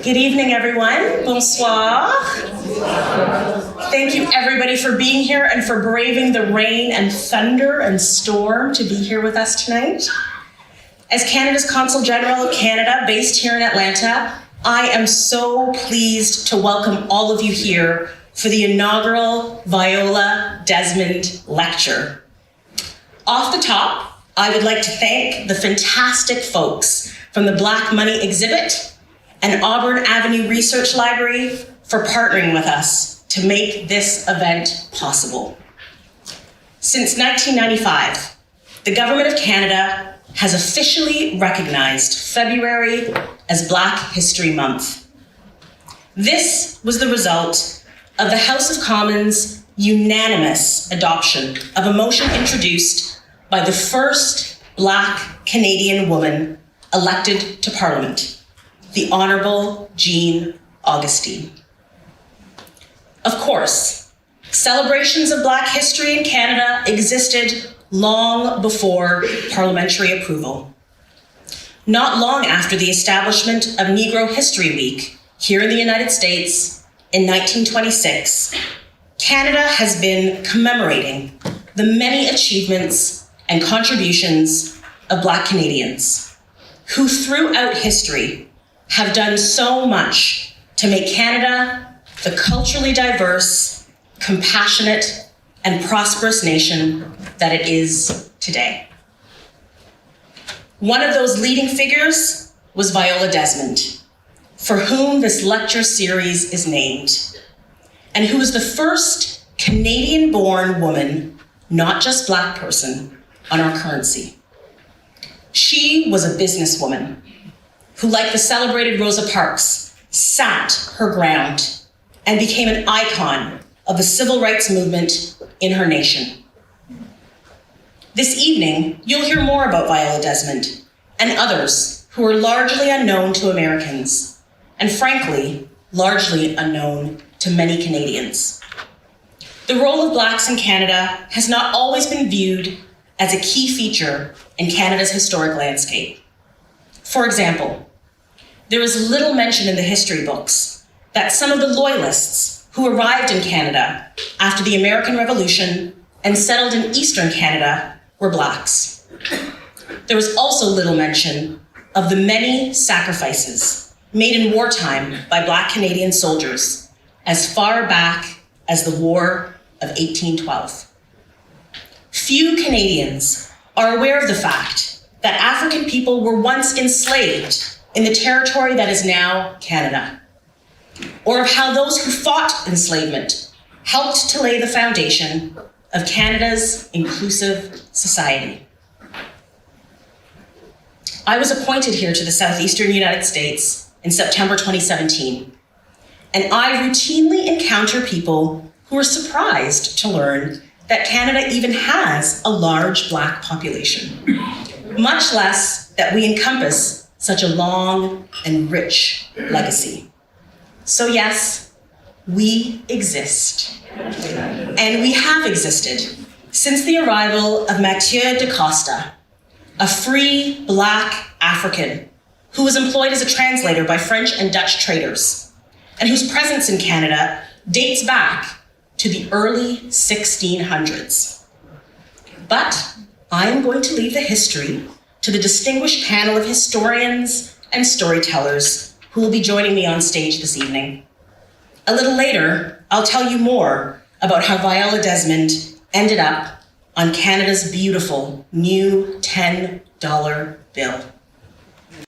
Good evening, everyone. Bonsoir. Thank you, everybody, for being here and for braving the rain and thunder and storm to be here with us tonight. As Canada's Consul General of Canada, based here in Atlanta, I am so pleased to welcome all of you here for the inaugural Viola Desmond Lecture. Off the top, I would like to thank the fantastic folks from the Black Money exhibit and Auburn Avenue Research Library for partnering with us to make this event possible. Since 1995, the Government of Canada has officially recognized February as Black History Month. This was the result of the House of Commons' unanimous adoption of a motion introduced by the first Black Canadian woman elected to Parliament, the Honorable Jean Augustine. Of course, celebrations of Black history in Canada existed long before parliamentary approval. Not long after the establishment of Negro History Week here in the United States in 1926, Canada has been commemorating the many achievements and contributions of Black Canadians, who throughout history have done so much to make Canada the culturally diverse, compassionate, and prosperous nation that it is today. One of those leading figures was Viola Desmond, for whom this lecture series is named, and who was the first Canadian-born woman, not just Black person, on our currency. She was a businesswoman who, like the celebrated Rosa Parks, sat her ground and became an icon of the civil rights movement in her nation. This evening, you'll hear more about Viola Desmond and others who are largely unknown to Americans, and frankly, largely unknown to many Canadians. The role of Blacks in Canada has not always been viewed as a key feature in Canada's historic landscape. For example, there is little mention in the history books that some of the Loyalists who arrived in Canada after the American Revolution and settled in Eastern Canada were Blacks. There was also little mention of the many sacrifices made in wartime by Black Canadian soldiers as far back as the War of 1812. Few Canadians are aware of the fact that African people were once enslaved in the territory that is now Canada, or of how those who fought enslavement helped to lay the foundation of Canada's inclusive society. I was appointed here to the Southeastern United States in September 2017, and I routinely encounter people who are surprised to learn that Canada even has a large Black population, much less that we encompass such a long and rich legacy. So yes, we exist. And we have existed since the arrival of Mathieu de Costa, a free Black African who was employed as a translator by French and Dutch traders, and whose presence in Canada dates back to the early 1600s. But I'm going to leave the history to the distinguished panel of historians and storytellers who will be joining me on stage this evening. A little later, I'll tell you more about how Viola Desmond ended up on Canada's beautiful new $10 bill.